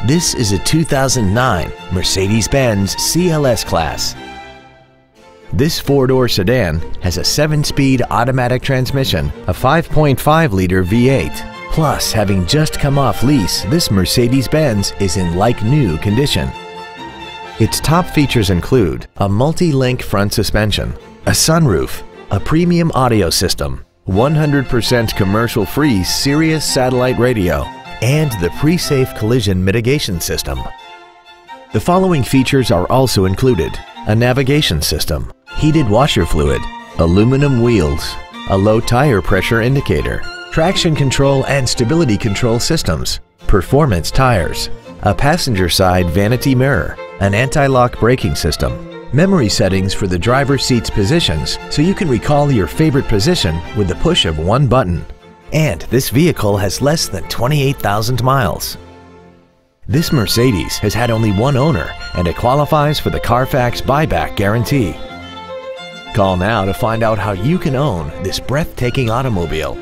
This is a 2009 Mercedes-Benz CLS Class. This four-door sedan has a 7-speed automatic transmission, a 5.5-liter V8. Plus, having just come off lease, this Mercedes-Benz is in like-new condition. Its top features include a multi-link front suspension, a sunroof, a premium audio system, 100% commercial-free Sirius satellite radio, and the pre-safe collision mitigation system. The following features are also included: a navigation system, heated washer fluid, aluminum wheels, a low tire pressure indicator, traction control and stability control systems, performance tires, a passenger side vanity mirror, an anti-lock braking system, memory settings for the driver's seat's positions so you can recall your favorite position with the push of one button. And this vehicle has less than 28,000 miles. This Mercedes has had only one owner and it qualifies for the Carfax buyback guarantee. Call now to find out how you can own this breathtaking automobile.